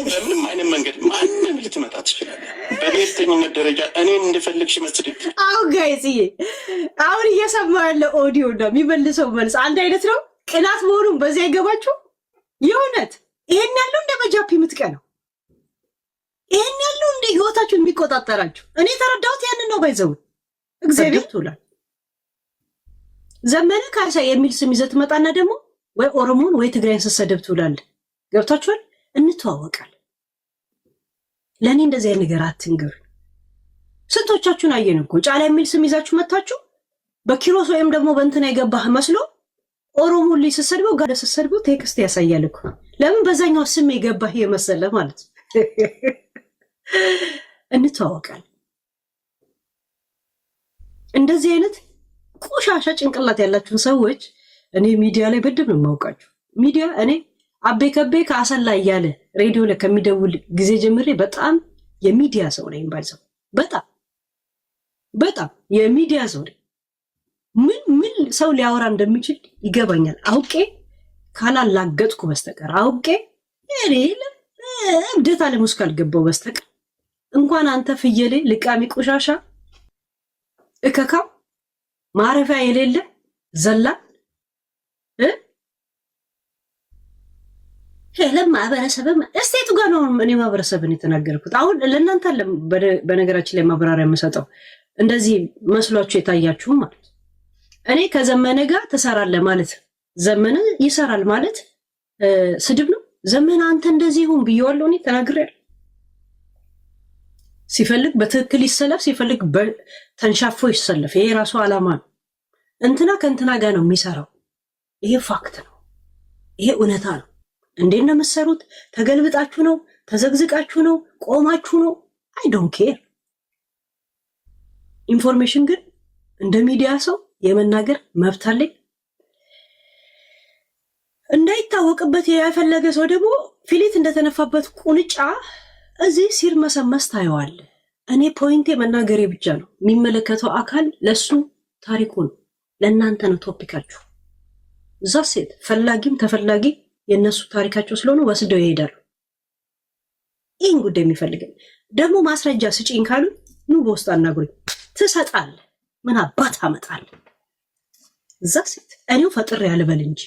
በምንም አይነት መንገድ ማንም ልትመጣ ትችላለህ። በብሔርተኝነት ደረጃ እኔን እንደፈለግሽ መስድብ። አሁን ጋይዝዬ አሁን እየሰማ ያለ ኦዲዮ ነው የሚመልሰው መልስ አንድ አይነት ነው። ቅናት መሆኑን በዚህ አይገባችሁ? የእውነት ይሄን ያለው እንደ በጃፒ የምትቀነው ይሄን ያለው እንደ ህይወታችሁን የሚቆጣጠራችሁ እኔ የተረዳሁት ያንን ነው። ባይዘው እግዚአብሔር ትውላል ዘመነ ካሳ የሚል ስም ይዘህ ትመጣና ደግሞ ወይ ኦሮሞን ወይ ትግራይን ስትሰድብ ትውላለህ። ገብታችኋል? እንተዋወቃለን። ለእኔ እንደዚህ አይነት ነገር አትንገሩ። ስንቶቻችሁን አየን እኮ ጫላ የሚል ስም ይዛችሁ መታችሁ በኪሮስ ወይም ደግሞ በእንትና የገባህ መስሎ ኦሮሞ ላይ ስትሰድበው ጋር ስትሰድበው ቴክስት ያሳያል እኮ። ለምን በዛኛው ስም የገባህ የመሰለ ማለት እንተዋወቃለን። እንደዚህ አይነት ቆሻሻ ጭንቅላት ያላችሁን ሰዎች እኔ ሚዲያ ላይ በደንብ ነው የማውቃችሁ። ሚዲያ እኔ አቤ ከቤ ከአሰላ እያለ ሬዲዮ ላይ ከሚደውል ጊዜ ጀምሬ በጣም የሚዲያ ሰው ነኝ። ባይሰው በጣም የሚዲያ ሰው ነኝ። ምን ሰው ሊያወራ እንደሚችል ይገባኛል። አውቄ ካላላገጥኩ በስተቀር አውቄ እኔ እብደት ዓለም ውስጥ ካልገባው በስተቀር እንኳን አንተ ፍየሌ ልቃሚ ቆሻሻ እከካም ማረፊያ የሌለ ዘላን ሄለም ማህበረሰብ እስቴቱ ጋር ነው እኔ ማህበረሰብን የተናገርኩት። አሁን ለእናንተ በነገራችን ላይ ማብራሪያ የምሰጠው እንደዚህ መስሏችሁ የታያችሁ ማለት እኔ ከዘመነ ጋር ትሰራለህ ማለት ዘመነ ይሰራል ማለት ስድብ ነው። ዘመነ አንተ እንደዚህ ይሁን ብየዋለሁ እኔ ተናግሬያለሁ። ሲፈልግ በትክክል ይሰለፍ፣ ሲፈልግ ተንሻፎ ይሰለፍ። ይሄ ራሱ ዓላማ ነው። እንትና ከእንትና ጋር ነው የሚሰራው። ይሄ ፋክት ነው። ይሄ እውነታ ነው። እንዴት ነው የምትሰሩት? ተገልብጣችሁ ነው? ተዘግዝቃችሁ ነው? ቆማችሁ ነው? አይ ዶንት ኬር። ኢንፎርሜሽን ግን እንደ ሚዲያ ሰው የመናገር መብት አለኝ። እንዳይታወቅበት የፈለገ ሰው ደግሞ ፊሊት እንደተነፋበት ቁንጫ እዚህ ሲርመሰመስ ታየዋል። እኔ ፖይንቴ መናገሬ ብቻ ነው። የሚመለከተው አካል ለሱ ታሪኩ ነው፣ ለእናንተ ነው ቶፒካችሁ። እዛ ሴት ፈላጊም ተፈላጊ የእነሱ ታሪካቸው ስለሆነ ወስደው ይሄዳሉ። ይህን ጉዳይ የሚፈልገን ደግሞ ማስረጃ ስጪኝ ካሉ ኑ በውስጥ አናግሩኝ። ትሰጣለህ። ምን አባት አመጣለህ? እዛ ሴት እኔው ፈጥሬ ያልበል እንጂ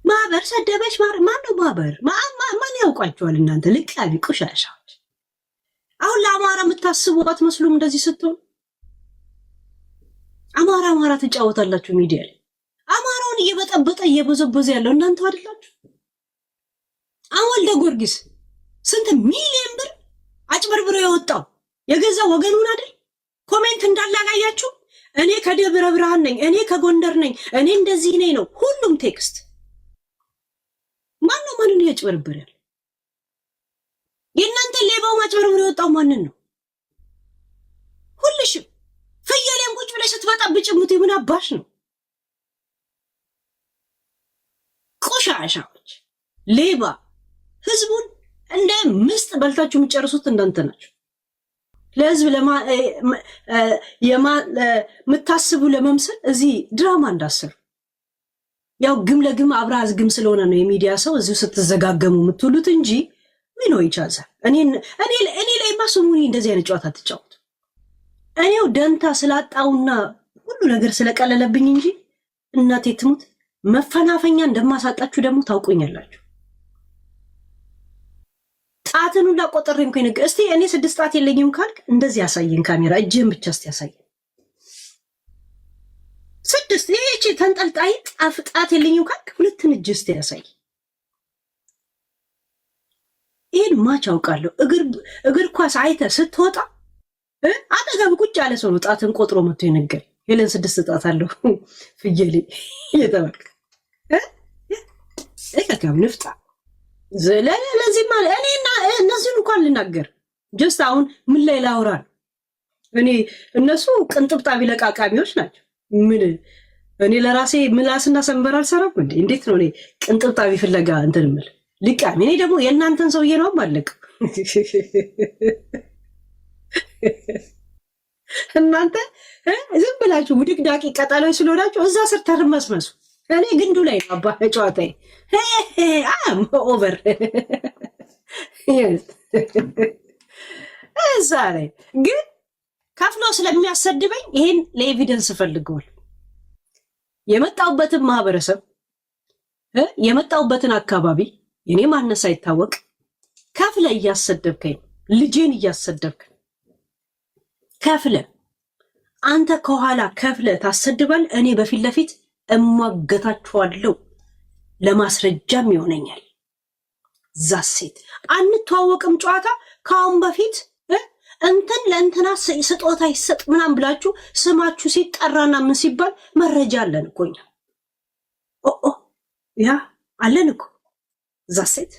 ማህበር ሰደበች። ማን ነው ማህበር? ማን ያውቋቸዋል? እናንተ ልቃቢ ቆሻሻዎች። አሁን ለአማራ የምታስቡ አትመስሉም። እንደዚህ ስትሆን አማራ ትጫወታላችሁ ሚዲያ ላይ። አማራውን እየበጠበጠ እየበዘበዘ ያለው እናንተ አይደላችሁ? አሁን ወልደ ጊዮርጊስ ስንት ሚሊዮን ብር አጭበርብሮ የወጣው የገዛ ወገኑን አይደል? ኮሜንት እንዳላጋያችሁ እኔ ከደብረ ብርሃን ነኝ፣ እኔ ከጎንደር ነኝ፣ እኔ እንደዚህ ነኝ ነው ሁሉም ቴክስት። ማን ነው ማንን ያጭበረብር ያለው? የእናንተ ሌባው ማጭበርብሮ የወጣው ማንን ነው? ሁልሽም ፍየሌም ቁጭ ብለሽ ስትበጣብጭ ሙት ምን አባሽ ነው? ቆሻሻዎች፣ ሌባ፣ ህዝቡን እንደ ምስጥ በልታችሁ የምትጨርሱት እናንተ ናችሁ። ለህዝብ የምታስቡ ለመምሰል እዚህ ድራማ እንዳሰሩ ያው ግም ለግም አብራዝ ግም ስለሆነ ነው የሚዲያ ሰው እዚሁ ስትዘጋገሙ የምትውሉት እንጂ ምን ሆይ ይቻላል። እኔ ላይ ማስሙኒ እንደዚህ አይነት ጨዋታ ትጫወቱ። እኔው ደንታ ስላጣውና ሁሉ ነገር ስለቀለለብኝ እንጂ እናቴ ትሙት መፈናፈኛ እንደማሳጣችሁ ደግሞ ታውቁኛላችሁ። ጣትን ሁላ ቆጥሬ እንኳን ነገር እስቲ እኔ 6 ጣት የለኝም ካልክ እንደዚህ ያሳየን ካሜራ፣ እጅን ብቻ እስቲ ያሳየን። 6 ይሄ ተንጠልጣይ ጣት የለኝም ካልክ 2 እጅ እስቲ ያሳይ። ይሄን ማች አውቃለሁ። እግር ኳስ አይተ ስትወጣ አጠገብ ቁጭ ያለ ሰው ነው ጣትን ቆጥሮ መጥቶ ይነገር። ሄለን 6 ጣት አለው ፍየሌ እየተባልክ እከካም ንፍጣ ለዚህ ማለት እኔና እነሱን እንኳን ልናገር ጀስት አሁን ምን ላይ ላውራ? እኔ እነሱ ቅንጥብጣቢ ለቃቃሚዎች ናቸው። ምን እኔ ለራሴ ምላስና ሰንበር አልሰራም እንዴ? እንዴት ነው እኔ ቅንጥብጣቢ ፍለጋ እንትን ምል ልቃሚ? እኔ ደግሞ የእናንተን ሰውዬ ነው ማለቅ። እናንተ ዝም ብላችሁ ውድቅዳቂ ቀጠሎች ስለሆናችሁ እዛ ስር ተርመስመሱ። እኔ ግንዱ ላይ ነው አባ ጨዋታዬ። አም ኦቨር እዛ ላይ ግን ከፍሎ ስለሚያሰድበኝ ይሄን ለኤቪደንስ ፈልገዋል። የመጣውበትን ማህበረሰብ የመጣውበትን አካባቢ የኔ ማነስ አይታወቅ ከፍለ እያሰደብከኝ ልጄን እያሰደብክ ከፍለ አንተ ከኋላ ከፍለ ታሰድባል። እኔ በፊት ለፊት እሟገታችኋለሁ። ለማስረጃም ይሆነኛል። ዛሴት አንተዋወቅም ጨዋታ ከአሁን በፊት እንትን ለእንትና ስጦታ ይሰጥ ምናምን ብላችሁ ስማችሁ ሲጠራና ምን ሲባል መረጃ አለን እኮ እኛ ያ አለን እኮ ዛሴት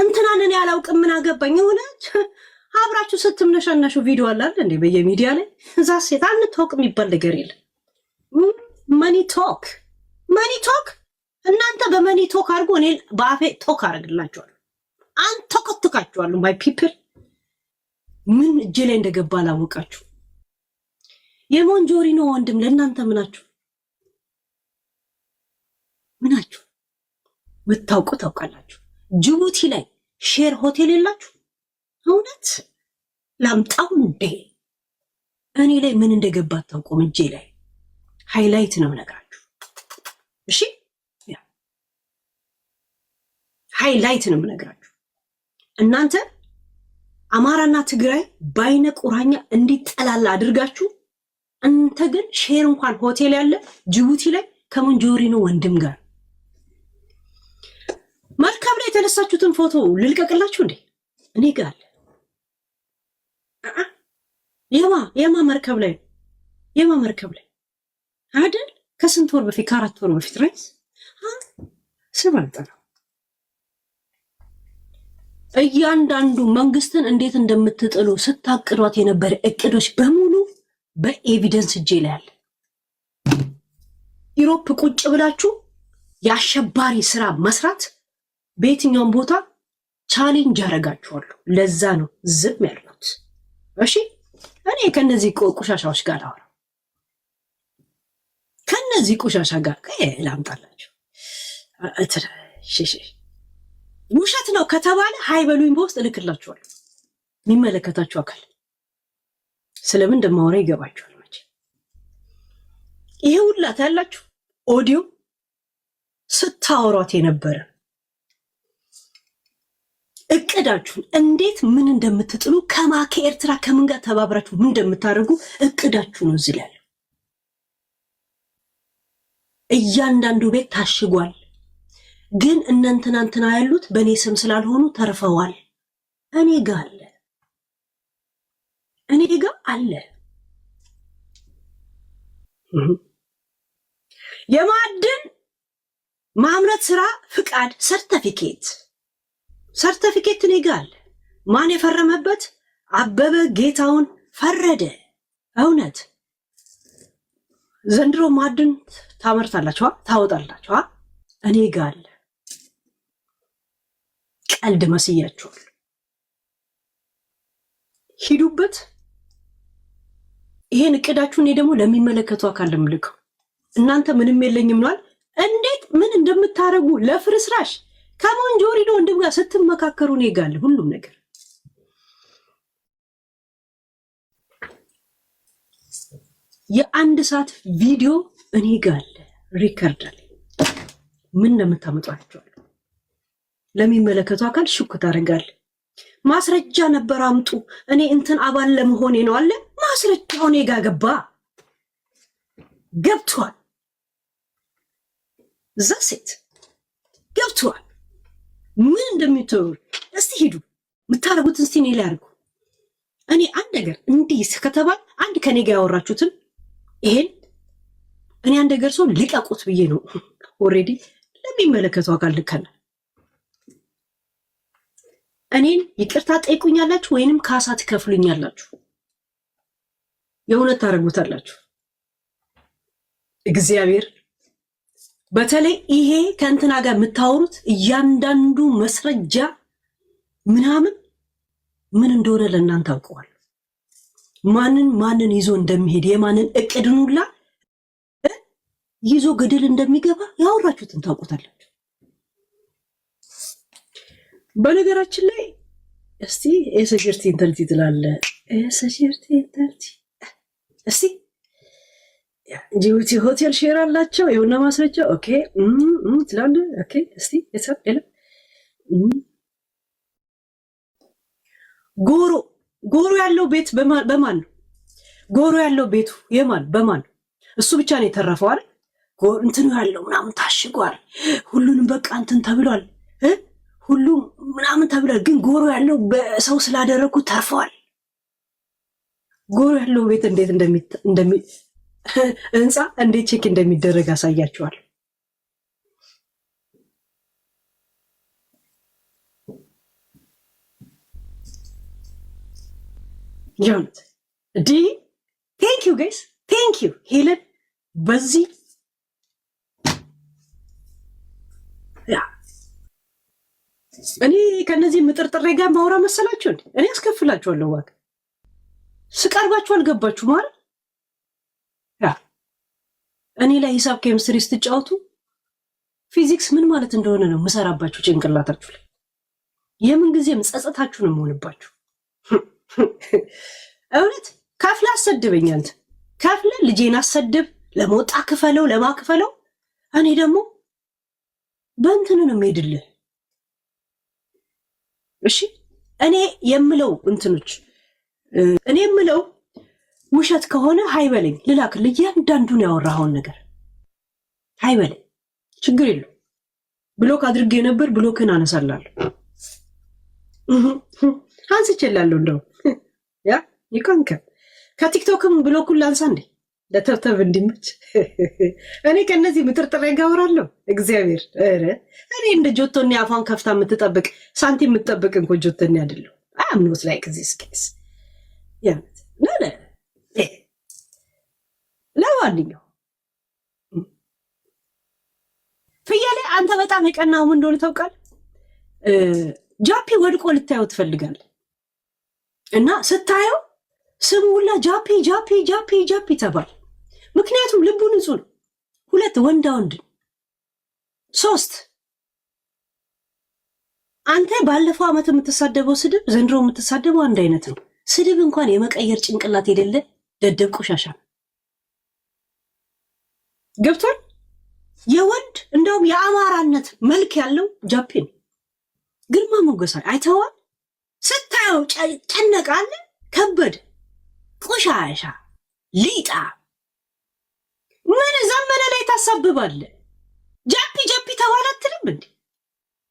እንትናን እኔ አላውቅም ምን አገባኝ ሆነ አብራችሁ ስትምነሻነሹ ቪዲዮ አለ አይደል እንዴ በየሚዲያ ላይ ዛሴት አንተዋወቅ የሚባል ነገር የለም። መኒ ቶክ እናንተ በመኒ ቶክ አድርጎ እኔ በአፌ ቶክ አደርግላችኋለሁ። አንተከትካችኋለሁ ማይ ፒፕል ምን እጄ ላይ እንደገባ አላወቃችሁ። የሞንጆሪኖ ወንድም ለእናንተ ምናችሁ ብታውቁ ታውቃላችሁ። ጅቡቲ ላይ ሼር ሆቴል የላችሁ? እውነት ላምጣው እንዴ? እኔ ላይ ምን እንደገባ አታውቁም። እጄ ላይ ሃይላይት ነው ነግራችሁ። እሺ ሃይላይት ነው ነግራችሁ። እናንተ አማራና ትግራይ በአይነ ቁራኛ እንዲጠላላ አድርጋችሁ እንተ ግን ሼር እንኳን ሆቴል ያለ ጅቡቲ ላይ ከሞንጆሪኖ ወንድም ጋር መርከብ ላይ የተነሳችሁትን ፎቶ ልልቀቅላችሁ እንዴ? እኔ ጋር የማ መርከብ ላይ አይደል? ከስንት ወር በፊት ከ4 ወር በፊት ራይስ ስባልጠራ እያንዳንዱ መንግስትን እንዴት እንደምትጥሉ ስታቅዷት የነበረ እቅዶች በሙሉ በኤቪደንስ እጄ ላይ አለ። ዩሮፕ ቁጭ ብላችሁ የአሸባሪ ስራ መስራት በየትኛውም ቦታ ቻሌንጅ ያደርጋችኋለሁ። ለዛ ነው ዝም ያልኩት። እሺ እኔ ከነዚህ ቆሻሻዎች ጋር አወራ ከነዚህ ቆሻሻ ጋር ላምጣላችሁ። ውሸት ነው ከተባለ ሃይበሉኝ በውስጥ እልክላችኋለሁ። የሚመለከታችሁ አካል ስለምን እንደማወራ ይገባችኋል። መቼ ይሄ ሁላት ያላችሁ ኦዲዮ ስታወሯት የነበረ እቅዳችሁን እንዴት ምን እንደምትጥሉ ከኤርትራ ከምን ጋር ተባብራችሁ ምን እንደምታደርጉ እቅዳችሁ ነው እዚህ ላይ። እያንዳንዱ ቤት ታሽጓል። ግን እናንተና ያሉት በእኔ ስም ስላልሆኑ ተርፈዋል። እኔ ጋር አለ። የማዕድን ማምረት ስራ ፍቃድ ሰርተፊኬት እኔ ጋር አለ። ማን የፈረመበት? አበበ ጌታውን ፈረደ። እውነት ዘንድሮ ማዕድን ታመርታላችሁ ታወጣላችሁ። እኔ ጋር አለ። ቀልድ መስያችኋል። ሂዱበት። ይሄን እቅዳችሁ እኔ ደግሞ ለሚመለከቱ አካል ልምልከው። እናንተ ምንም የለኝም ነዋል። እንዴት ምን እንደምታረጉ ለፍርስራሽ ከሞንጆሪኖ ወንድም ጋር ስትመካከሩ እኔ ጋር አለ ሁሉም ነገር። የ1 ሰዓት ቪዲዮ እኔ ጋር አለ። ሪከርድ አለ። ምን እንደምታመጧቸው ለሚመለከቱ አካል ሽኩ ታደርጋለህ። ማስረጃ ነበር አምጡ። እኔ እንትን አባል ለመሆኔ ነው አለ። ማስረጃው እኔ ጋር ገብቷል። እዛ ሴት ገብቷል። ምን እንደምትወሩ እስቲ ሂዱ። የምታረጉትን እስቲ እኔ ላይ አድርጉ። እኔ አንድ ነገር እንዲህ ከተባል አንድ ከኔ ጋር ያወራችሁትን ይሄን እኔ አንድ ነገር ሰው ልቀቁት ብዬ ነው ኦሬዲ ለሚመለከቱ አካል ልከናል። እኔን ይቅርታ ጠይቁኛላችሁ ወይንም ካሳ ትከፍሉኛላችሁ። የእውነት ታረጉታላችሁ። እግዚአብሔር በተለይ ይሄ ከእንትና ጋር የምታወሩት እያንዳንዱ መስረጃ ምናምን ምን እንደሆነ ለእናንተ አውቀዋል። ማንን ይዞ እንደሚሄድ የማንን እቅድን ሁላ ይዞ ገደል እንደሚገባ ያወራችሁትን ታውቁታላችሁ። በነገራችን ላይ እስቲ የሰሽርቲ ኢንተርቲ ትላለ የሰሽርቲ ኢንተርቲ እስቲ ጅቡቲ ሆቴል ሼር አላቸው የሆነ ማስረጃ ኦኬ ትላለ ኦኬ እስቲ የሰብ የለ ጎሮ ያለው ቤት በማን ነው? ጎሮ ያለው ቤቱ የማን በማን ነው? እሱ ብቻ ነው የተረፈው አይደል? እንትኑ ያለው ምናምን ታሽጓል። ሁሉንም በቃ እንትን ተብሏል። ሁሉም ምናምን ተብሏል። ግን ጎሮ ያለው በሰው ስላደረኩ ተርፈዋል። ጎሮ ያለው ቤት እንዴት ህንፃ እንዴት ቼክ እንደሚደረግ አሳያቸዋል። ጆንት ቴንክ ዩ ጋይስ ቴንክ ዩ ሄለን በዚህ እኔ ከነዚህ ምጥርጥሬ ጋር ማውራ መሰላችሁ እንዴ? እኔ አስከፍላችኋለሁ። ዋጋ ስቀርባችሁ አልገባችሁ ማለት እኔ ላይ ሂሳብ ኬሚስትሪ ስትጫወቱ ፊዚክስ ምን ማለት እንደሆነ ነው ምሰራባችሁ ጭንቅላታችሁ ላይ። የምን ጊዜም ጸጸታችሁ ነው የምሆንባችሁ። እውነት ከፍለ አሰድበኝ አንተ ከፍለ ልጄን አሰድብ፣ ለመውጣ ክፈለው፣ ለማክፈለው እኔ ደግሞ በእንትን ነው የምሄድልህ። እሺ እኔ የምለው እንትኖች እኔ የምለው ውሸት ከሆነ ሃይበለኝ ልላክልህ። እያንዳንዱን ያወራኸውን ነገር ሃይበለኝ፣ ችግር የለው። ብሎክ አድርጌ ነበር፣ ብሎክን አነሳላለሁ። አንስቼላለሁ። እንደው ያ ይቆንከ ከቲክቶክም ብሎኩን ላንሳ እንዴ ለተብተብ እንዲመች። እኔ ከነዚህ ምጥርጥሬ ጋር አወራለሁ። እግዚአብሔር እኔ እንደ ጆቶኒ አፏን ከፍታ የምትጠብቅ ሳንቲም የምትጠብቅ እንኮ ጆቶኒ አይደለሁ። አምኖት ላይ ከዚህ ስኬስ ያንተ ለማንኛው ፍያሌ አንተ በጣም የቀናው ምን እንደሆነ ታውቃለህ? ጃፒ ወድቆ ልታየው ትፈልጋለህ እና ስታየው ስሙ ሁላ ጃፒ ጃፒ ጃፒ ጃፒ ተባለ። ምክንያቱም ልቡ ንጹህ ነው። 2 ወንዳ ወንድ 3 አንተ ባለፈው ዓመት የምትሳደበው ስድብ ዘንድሮ የምትሳደበው አንድ አይነት ነው። ስድብ እንኳን የመቀየር ጭንቅላት የሌለ ደደብ ቆሻሻ ገብቷል። የወንድ እንደውም የአማራነት መልክ ያለው ጃፒ ነው። ግርማ ሞገሳ አይተዋል። ስታየው ጨነቃለ ከበደ ቆሻሻ ሊጣ ምን ዘመነ ላይ ታሳብባለ። ጃፒ ጃፒ ተባለ አትልም እንዴ?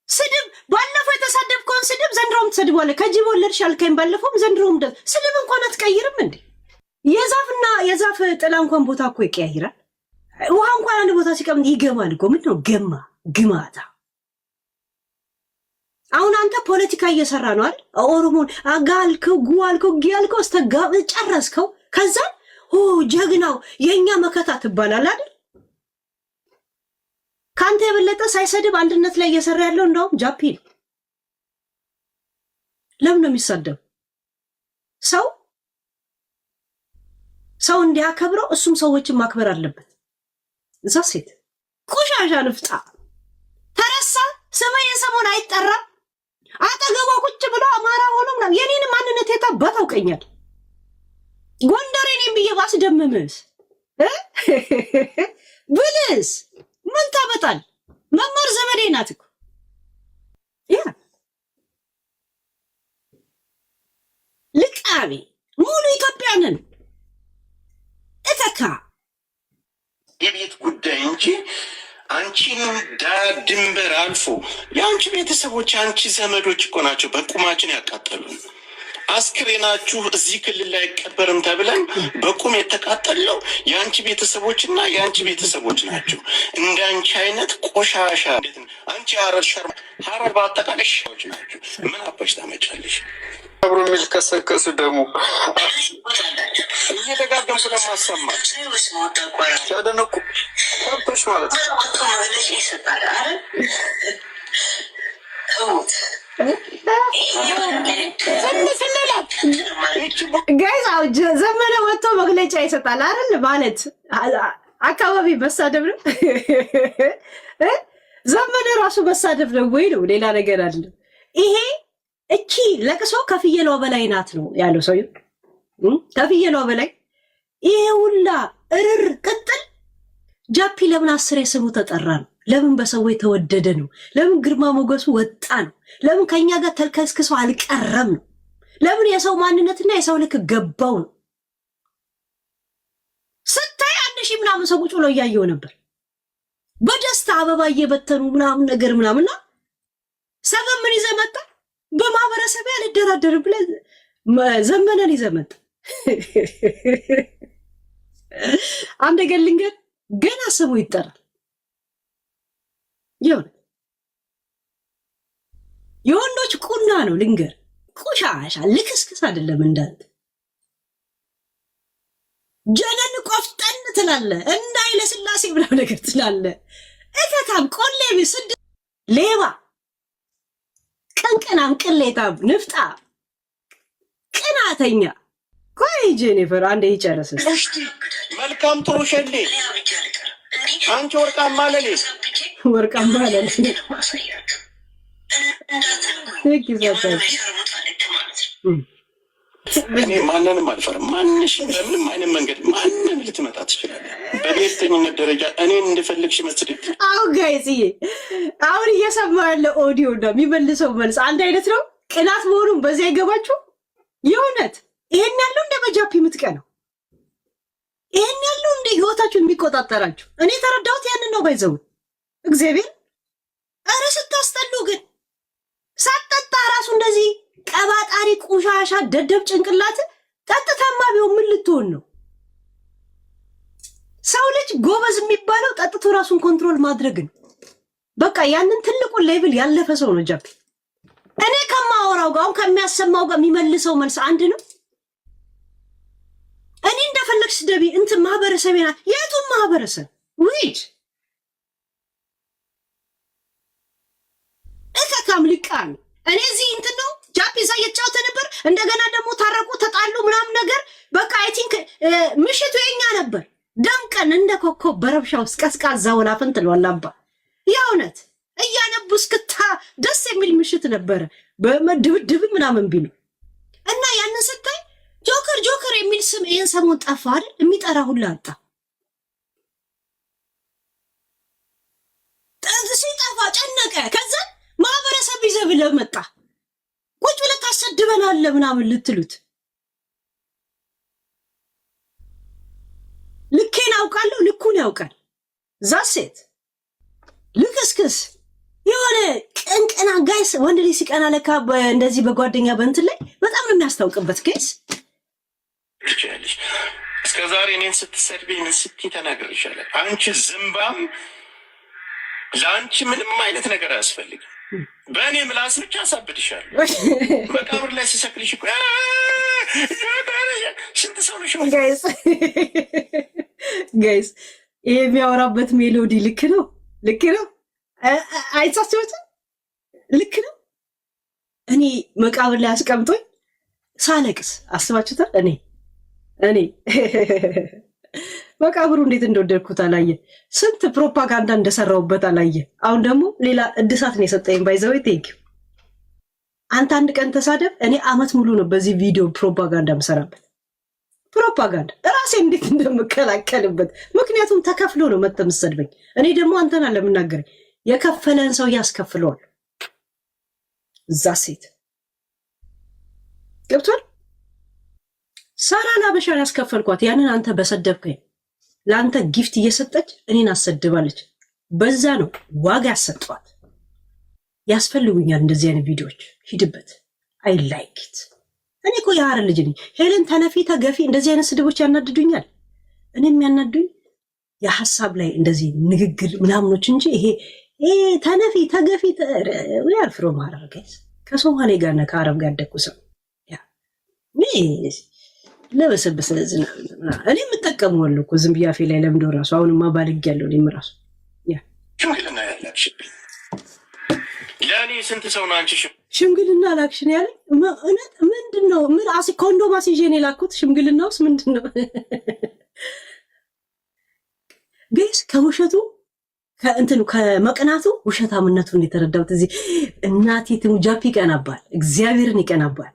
ስድብ ባለፈው የተሳደብከውን ስድብ ዘንድሮም ትሰድባለህ። ከጅብ ወለድሽ አልከኝ ባለፈውም ዘንድሮም ስድብ እንኳን አትቀይርም እንዴ? የዛፍና የዛፍ ጥላ እንኳን ቦታ እኮ ይቀያይራል። ውሃ እንኳን አንድ ቦታ ሲቀምጥ ይገማል እኮ። ምንድን ነው ግማታ? አሁን አንተ ፖለቲካ እየሰራ ነው አይደል? ኦሮሞን አጋልከው ጉዋልከው ጊያልከው አስተጋብ ጨረስከው። ከዛ ጀግናው የኛ መከታ ትባላል አይደል? ካንተ የበለጠ ሳይሰድብ አንድነት ላይ እየሰራ ያለው እንደውም ጃፒ ነው። ለምን ነው የሚሳደብ? ሰው እንዲያከብረው እሱም ሰዎችን ማክበር አለበት። እዛ ሴት ቆሻሻ ንፍጣ ተረሳ። ስሜ ሰሞን አይጠራም። አጠገቧ ቁጭ ብሎ አማራ ሆኖ ምናምን የኔን ማንነት የታባ ታውቀኛል። ጎንደሬ ነኝ ብዬ ባስደምምስ ብልስ ምን ታመጣል? መማር ዘመዴ ናት እኮ ልቃቤ ሙሉ ኢትዮጵያንን እተካ የቤት ጉዳይ እንጂ አንቺን ድንበር አልፎ የአንቺ ቤተሰቦች የአንቺ ዘመዶች እኮ ናቸው በቁማችን ያቃጠሉን። አስክሬናችሁ እዚህ ክልል ላይ አይቀበርም ተብለን በቁም የተቃጠለው የአንቺ ቤተሰቦችና የአንቺ ቤተሰቦች ናቸው። እንደ አንቺ አይነት ቆሻሻ አንቺ ሀረር በአጠቃላይ ሻዎች ናቸው። ምን አባሽ ታመጫለሽ? አብሮ የሚልከሰከሱ ደግሞ እየደጋገምኩ ለማሰማ ሲያደነቁ ከብቶች ማለት ነው። ጋይዝ ዘመነ ወጥቶ መግለጫ ይሰጣል አይደል? ማለት አካባቢ መሳደብ ነው። ዘመነ ራሱ መሳደብ ነው ወይ ነው? ሌላ ነገር አይደለም። ይሄ እቺ ለቅሶ ከፍየሏ በላይ ናት ነው ያለው ሰው። ከፍየሏ በላይ ይሄ ሁላ እርር ቅጥል ጃፒ ለምን 10 ስሙ ተጠራ ነው? ለምን በሰዎች ተወደደ ነው? ለምን ግርማ ሞገሱ ወጣ ነው? ለምን ከኛ ጋር ተልከስክሶ አልቀረም ነው? ለምን የሰው ማንነትና የሰው ልክ ገባው ነው? ስታይ 1000 ምናምን ሰው ቁጭ ብሎ እያየው ነበር በደስታ አበባ እየበተኑ ምናምን ነገር ምናምንና ሰበብ ምን ይዘህ መጣ? በማህበረሰብ ያልደራደር ብለህ ዘመነን ይዘህ መጣ። አንድ ነገር ልንገር፣ ገና ስሙ ይጠራል። የወንዶች ቁና ነው ልንገር፣ ቆሻሻ ልክስክስ አይደለም። እንዳንተ ጀነን ቆፍጠን ትላለ፣ እንዳይለ ስላሴ ብላ ነገር ትላለ። እከታም ቆሌ ቢስድ ሌባ ቀንቀናም ቅሌታም ንፍጣ ቅናተኛ ቆይ ጄኒፈር አንዴ ይጨርስስ። መልካም ጥሩ ሸሌ አንቺ ወርቃማ ለሌ ወርቃማ ለሌ እኔ ማንንም አልፈርም። ማንሽም በምንም አይነት መንገድ ማንም ልትመጣ ትችላለህ። በብሔርተኝነት ደረጃ እኔን እንደፈለግሽ መስድግ። አሁን ጋይዝዬ አሁን እየሰማ ያለ ኦዲዮ ነው የሚመልሰው መልስ አንድ አይነት ነው። ቅናት መሆኑን በዚያ አይገባችሁ? የእውነት ይሄን ያለው እንደ በጃፒ የምትቀነው ይሄን ያለው እንደ ህይወታችሁን የሚቆጣጠራችሁ እኔ ተረዳሁት። ያንን ነው ባይዘው እግዚአብሔር። ኧረ ስታስጠሉ ግን ሳትጠጣ ራሱ እንደዚህ ቀባጣሪ ቁሻሻ ደደብ ጭንቅላት ጠጥታማ ቢሆን ምን ልትሆን ነው? ሰው ልጅ ጎበዝ የሚባለው ጠጥቶ ራሱን ኮንትሮል ማድረግ ነው። በቃ ያንን ትልቁን ሌቭል ያለፈ ሰው ነው ጃፒ። እኔ ከማወራው ጋር አሁን ከሚያሰማው ጋር የሚመልሰው መልስ አንድ ነው። እኔ እንደፈለግሽ ደቢ እንትን ማህበረሰብ ና የቱን ማህበረሰብ ውይድ እከካም ልቃን እኔ እዚህ እንትን ነው ጃፒ ዛ እየተጫወተ ነበር። እንደገና ደግሞ ታረቁ ተጣሉ ምናምን ነገር በቃ አይ ቲንክ ምሽቱ የኛ ነበር። ደምቀን እንደ ኮከብ በረብሻ ውስጥ ቀዝቃዛ ወላፈን ትሏላባ የእውነት እያነቡ እስክታ ደስ የሚል ምሽት ነበረ። በመድብድብ ምናምን ቢሉ እና ያንን ስታይ ጆከር ጆከር የሚል ስም ይህን ሰሞን ጠፋ አይደል? የሚጠራ ሁላ አጣ። ሲጠፋ ጨነቀ። ከዛ ማህበረሰብ ይዘህ ብለህ መጣ። ቁጭ ብለህ ታሰድበናለህ ምናምን ልትሉት ልኬን አውቃለሁ፣ ልኩን ያውቃል። ዛሴት ልክስክስ የሆነ ቅንቅና ጋይስ። ወንድ ልጅ ሲቀና ለካ እንደዚህ በጓደኛ በእንትን ላይ በጣም ነው የሚያስታውቅበት ጋይስ። እስከ ዛሬ እኔን ስትሰድበኝ ምን ስትይ ተናግሬሻለሁ። አንቺ ዝምባም፣ ለአንቺ ምንም አይነት ነገር አያስፈልግም። በእኔ ምላስ ብቻ አሳብድሻለሁ። መቃብር ላይ ሲሰቅልሽ እኮ ስንት ሰው ነሽ ጋይስ። ይሄ የሚያወራበት ሜሎዲ ልክ ነው፣ ልክ ነው። አይታችሁትም? ልክ ነው። እኔ መቃብር ላይ አስቀምጦኝ ሳለቅስ አስባችሁታል? እኔ መቃብሩ እንዴት እንደወደድኩት አላየ። ስንት ፕሮፓጋንዳ እንደሰራውበት አላየ። አሁን ደግሞ ሌላ እድሳት ነው የሰጠኝ። ባይዘወይ ቴንክ ዩ። አንተ አንድ ቀን ተሳደብ፣ እኔ አመት ሙሉ ነው በዚህ ቪዲዮ ፕሮፓጋንዳ ምሰራበት። ፕሮፓጋንዳ ራሴ እንዴት እንደምከላከልበት። ምክንያቱም ተከፍሎ ነው መጥተህ የምትሰድበኝ። እኔ ደግሞ አንተን አለምናገረኝ የከፈለን ሰው ያስከፍለዋል። እዛ ሴት ገብቷል። ሳራን አበሻን ያስከፈልኳት ያንን አንተ በሰደብከኝ ለአንተ ጊፍት እየሰጠች እኔን አሰድባለች። በዛ ነው ዋጋ ያሰጠዋት። ያስፈልጉኛል እንደዚህ አይነት ቪዲዮዎች። ሂድበት። አይ ላይክ ኢት። እኔ እኮ የሀረር ልጅ ነኝ። ሄለን ተነፊ ተገፊ እንደዚህ አይነት ስድቦች ያናድዱኛል። እኔ የሚያናዱኝ የሀሳብ ላይ እንደዚህ ንግግር ምናምኖች እንጂ ይሄ ተነፊ ተገፊ ያልፍሮ ማረር ጋይስ ከሶማሌ ጋር እና ከአረብ ጋር ያደኩ ሰው ለበሰበሰ እኔ የምጠቀመዋለሁ እኮ ዝም ብዬ አፌ ላይ ለምዶ ራሱ አሁንማ ባልግ ያለው እኔም ራሱ ሽምግልና ያላክሽብኝ ለእኔ ስንት ሰው ነው አንቺ ሽምግልና ላክሽን ያለ እውነት ምንድን ነው? ምን ኮንዶም አስይዤ ነው የላኩት? ሽምግልና ውስጥ ምንድን ነው? ጋይስ ከውሸቱ ከእንትኑ ከመቅናቱ ውሸታምነቱን የተረዳሁት እዚህ እናቴ ትሙ ጃፒ ይቀናባል፣ እግዚአብሔርን ይቀናባል።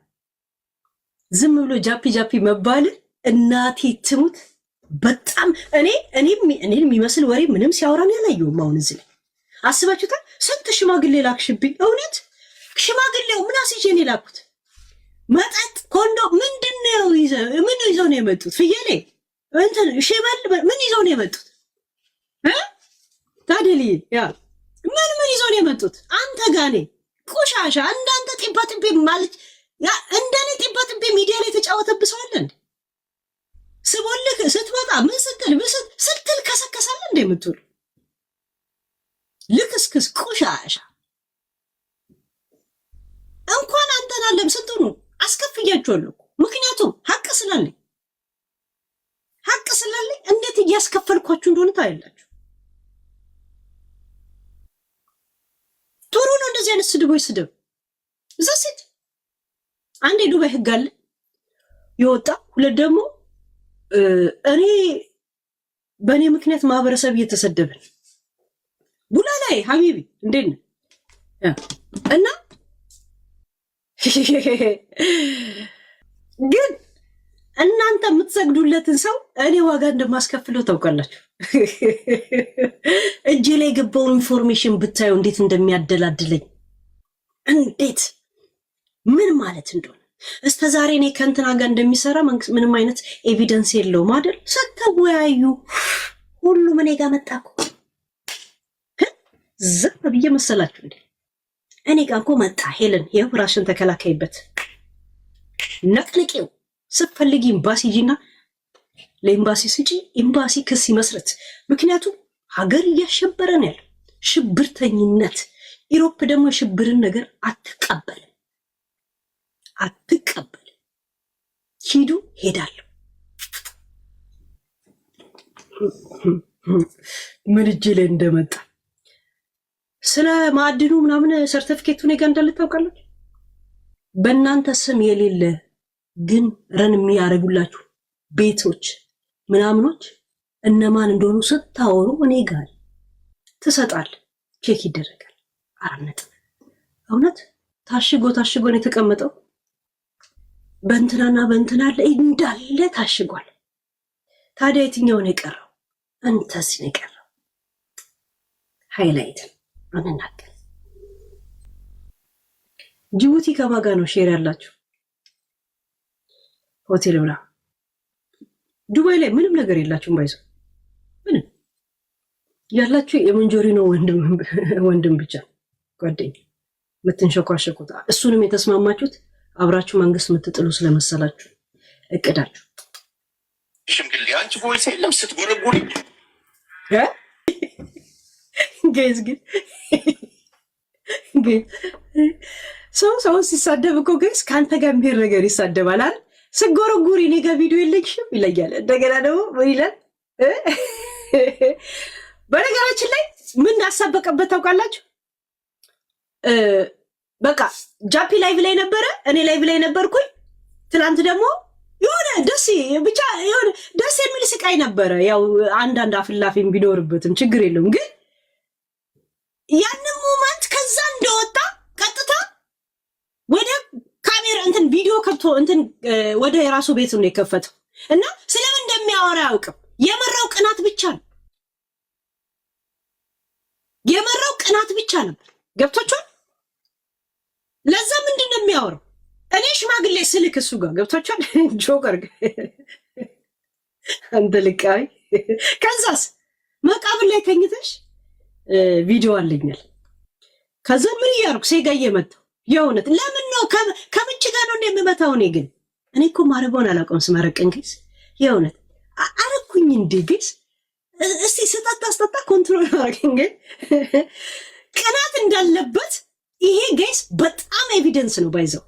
ዝም ብሎ ጃፒ መባል እናቴ ትሙት በጣም እኔም የሚመስል ወሬ ምንም ሲያወራን ያላየሁም። አሁን እዚህ ላይ አስባችሁታል? ስንት ሽማግሌ ላክሽብኝ። እውነት ሽማግሌው ምን አስይዤ ነው የላኩት? መጠጥ ኮንዶ ምንድነው ምን ይዘው ነው የመጡት? ፍየሌ እንትን ሽመል ምን ይዘው ነው የመጡት? ታዲሊ ያ ምን ይዘው ነው የመጡት? አንተ ጋኔ ቆሻሻ እንዳንተ ጢባጥቤ ማለት ያ እንደኔ ጢባጥቤ ሚዲያ ላይ ተጫወተብሰዋል እንዴ? ስቦልክ ስትመጣ ምን ስትል ከሰከሳለ እንዴ የምትሉ ልክስክስ ቆሻሻ። እንኳን አንተን አለም ስትሆኑ አስከፍያችኋለሁ። ምክንያቱም ሀቅ ስላለኝ እንዴት እያስከፈልኳችሁ እንደሆነ ታያላችሁ። ጥሩ ነው እንደዚህ አይነት ስድቦች ስድብ ዘሴት አንዴ ዱባይ ህግ አለ የወጣ ሁለት ደግሞ እኔ በእኔ ምክንያት ማህበረሰብ እየተሰደብን ቡላ ላይ ሀቢቢ እንዴት ነው እና ግን እናንተ የምትሰግዱለትን ሰው እኔ ዋጋ እንደማስከፍለው ታውቃላችሁ። እጄ ላይ የገባው ኢንፎርሜሽን ብታዩ እንዴት እንደሚያደላድለኝ እንዴት ምን ማለት እንደሆነ እስከ ዛሬ እኔ ከእንትና ጋር እንደሚሰራ ምንም አይነት ኤቪደንስ የለውም አይደል? ስትወያዩ ሁሉም እኔ ጋር መጣኩ። ዝም ብዬ መሰላችሁ እንዴ? እኔ ጋር እኮ መጣ። ሄለን ይኸው ራስሽን ተከላከይበት፣ ነቅንቄው ስትፈልጊ ኤምባሲ ሂጂና ለኤምባሲ ስጪ፣ ኤምባሲ ክስ ይመስረት። ምክንያቱም ሀገር እያሸበረ ነው ያለው ሽብርተኝነት። ኢሮፕ ደግሞ የሽብርን ነገር አትቀበልም። ሂዱ ሄዳለሁ። ምን እጄ ላይ እንደመጣ ስለ ማዕድኑ ምናምን ሰርቲፊኬቱ እኔ ጋር እንዳለ ታውቃላችሁ። በእናንተ ስም የሌለ ግን ረን የሚያደርጉላችሁ ቤቶች ምናምኖች እነማን እንደሆኑ ስታወሩ እኔ ጋር ትሰጣል፣ ቼክ ይደረጋል። 4 ነጥብ እውነት ታሽጎ ነው የተቀመጠው። በእንትናና በእንትና ላይ እንዳለ ታሽጓል። ታዲያ የትኛው ነው የቀረው? እንተስ ነው የቀረው። ሃይላይት አንናገር። ጅቡቲ ከማጋ ነው ሼር ያላችሁ ሆቴል ብላ። ዱባይ ላይ ምንም ነገር የላችሁም። ባይዞ ምንም ያላችሁ የመንጆሪኖ ወንድም ብቻ ጓደኛ የምትንሸኳሸኩት። እሱንም የተስማማችሁት አብራችሁ መንግስት የምትጥሉ ስለመሰላችሁ እቅዳችሁ። ሽምግሌ አንቺ ቮይስ የለም ስትጎረጉሪ ጋይዝ ግን ሰው ሲሳደብ እኮ ጋይዝ ከአንተ ጋር የሚሄድ ነገር ይሳደባል አይደል? ስጎረጉሪ እኔ ጋር ቪዲዮ የለኝሽም ይለያል። እንደገና ደግሞ ምን ይላል? በነገራችን ላይ ምን እንዳሳበቀበት ታውቃላችሁ? በቃ ጃፒ ላይቭ ላይ ነበረ፣ እኔ ላይቭ ላይ ነበርኩኝ። ትናንት ደግሞ የሆነ ደስ የሚል ስቃይ ነበረ። ያው አንዳንድ አፍላፊም ቢኖርበትም ችግር የለውም። ግን ያንን ሞመንት ከዛ እንደወጣ ቀጥታ ወደ ካሜራ እንትን ቪዲዮ ከብቶ እንትን ወደ የራሱ ቤት ነው የከፈተው እና ስለምን እንደሚያወራ አያውቅም። የመራው ቅናት ብቻ ነበር። ገብቶቿል። ለዛ ምንድን ነው የሚያወራው? እኔ ሽማግሌ ስልክ እሱ ጋር ገብቶቿል። ጆከር አንተ ልቃይ። ከዛስ መቃብር ላይ ተኝተሽ ቪዲዮ አለኛል። ከዛ ምን እያደረኩ ሴጋ እየመታው የእውነት ለምን ነው ከምንጭ ጋር ነው እንደምመታው? እኔ እኮ ማረባውን አላውቀውም። ስመረቅን ጊዜ የእውነት አረኩኝ እንዴ ጊዜ እስቲ ስጠጣ ኮንትሮል አረገኝ። ግን ቅናት እንዳለበት ይሄ ጋይስ በጣም ኤቪደንስ ነው። ባይዘው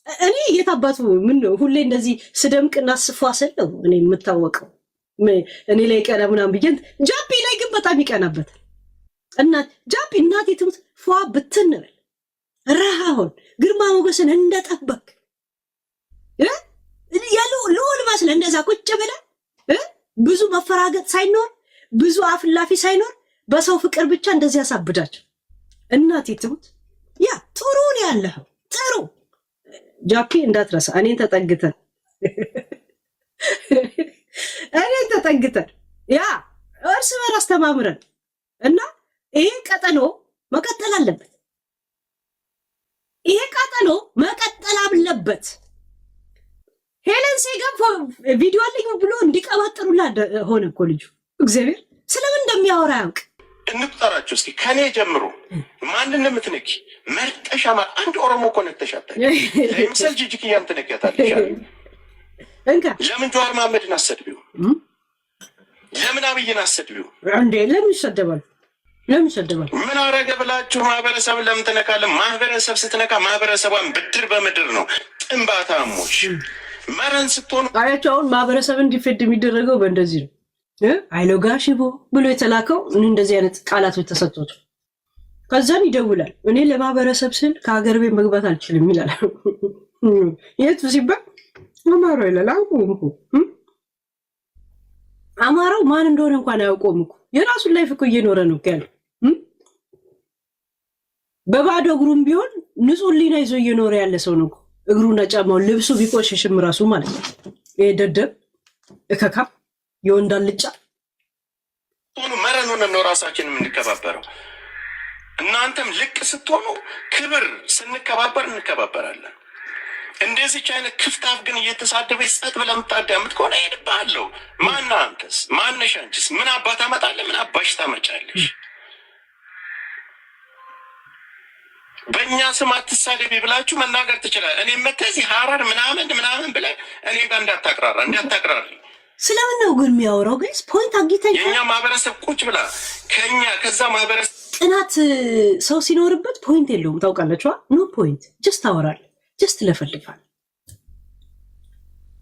እኔ የታባቱ ምን ነው ሁሌ እንደዚህ ስደምቅና ስፏሰለው እኔ የምታወቀው እኔ ላይ ቀና ምናምን ብዬ ጃፒ ላይ ግን በጣም ይቀናበታል። ጃፒ እናቴ ትሙት ፏ ብትንበል ረሃውን ግርማ ሞገስን እንደጠበቅ ልዑል መስለ እንደዛ ቁጭ ብለ ብዙ መፈራገጥ ሳይኖር ብዙ አፍላፊ ሳይኖር በሰው ፍቅር ብቻ እንደዚህ ያሳብዳቸው። እናቴ ትሙት ያ ጥሩ ነው ያለው ጥሩ ጃፒ እንዳትረሳ እኔን ተጠግተን ያ እርስ በራስ ተማምረን እና ይሄ ቀጠሎ መቀጠል አለበት። ሄለን ሴጋ ቪዲዮ አለኝ ብሎ እንዲቀባጥሩላ ሆነ እኮ ልጁ። እግዚአብሔር ስለምን እንደሚያወራ ያውቅ። እንቁጠራችሁ እስኪ ከኔ ጀምሮ ማንን የምትነኪ መርጠሻ አንድ ኦሮሞ እኮ ነክተሻታል። ለምሳሌ ጂጂክያን ትነኪያታለሽ። ለምን ጀዋር መሐመድን አሰድቢው? ለምን አብይን አሰድቢው? እንዴ ለምን ይሰደባል? ምን አረገ ብላችሁ ማህበረሰብ ለምን ትነካለህ? ማህበረሰብ ስትነካ ማህበረሰቧን ብድር በምድር ነው። ጥንባታሞች መረን ስትሆኑ አያቸው። አሁን ማህበረሰብ እንዲፈድ የሚደረገው በእንደዚህ ነው። አይሎጋ ሽቦ ብሎ የተላከው እንደዚህ አይነት ቃላቶች ተሰጥቶት ከዛን ይደውላል። እኔ ለማህበረሰብ ስል ከሀገር ቤት መግባት አልችልም ይላል። የቱ ሲባል አማራው ይላል። አማራው ማን እንደሆነ እንኳን አያውቀውም እኮ የራሱን ላይፍ እኮ እየኖረ ነው ያለው። በባዶ እግሩም ቢሆን ንጹህ ሊና ይዞ እየኖረ ያለ ሰው ነው። እግሩና ጫማው ልብሱ ቢቆሽሽም ራሱ ማለት ነው። ይሄ ደደብ እከካ የወንድ አልጫ ሆኖ መረኑንም ነው ራሳችን የምንከባበረው። እናንተም ልቅ ስትሆኑ ክብር ስንከባበር እንከባበራለን። እንደዚች አይነት ክፍታፍ ግን እየተሳደበች ጸጥ ብለህ የምታዳምጥ ከሆነ እሄድብሃለሁ። ማነህ አንተስ? ማነሽ አንቺስ? ምን አባት ታመጣለህ? ምን አባሽ ታመጫለሽ? በእኛ ስም አትሳደቢ ብላችሁ መናገር ትችላለህ። እኔ መተህ እዚህ ሀረር ምናምን ብለህ እኔ ጋር እንዳታቅራራ። ስለምን ነው ግን የሚያወራው? ግን ፖይንት አግኝተኝ የእኛ ማህበረሰብ ቁጭ ብላ ከዛ ማህበረሰብ ጥናት ሰው ሲኖርበት ፖይንት የለውም ታውቃለችዋ። ኖ ፖይንት ጀስት ታወራለህ፣ ጀስት ለፈልፋል።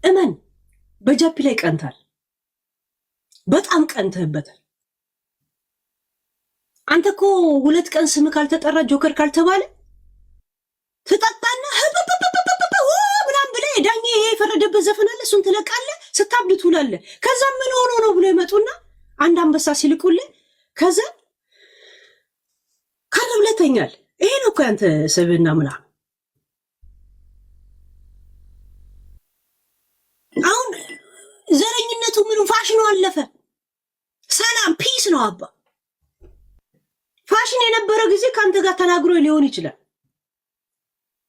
እመን በጃፒ ላይ ቀንታል፣ በጣም ቀንተህበታል። አንተ እኮ 2 ቀን ስም ካልተጠራ ጆከር ካልተባለ ትጠጣና ምናምን ብለህ ዳኜ ይሄ የፈረደበት ዘፈን አለ እሱን ትለቃለህ፣ ስታብድ ትውላለህ። ከዛ ምን ሆኖ ነው ብሎ ይመጡና አንድ አንበሳ ሲልቁልህ ከዛ ካለብለተኛል። ይሄ ነው እኮ ያንተ ስብዕና ምናምን። አሁን ዘረኝነቱ ምኑ ፋሽኑ አለፈ። ሰላም ፒስ ነው አባ። ፋሽን የነበረ ጊዜ ከአንተ ጋር ተናግሮ ሊሆን ይችላል።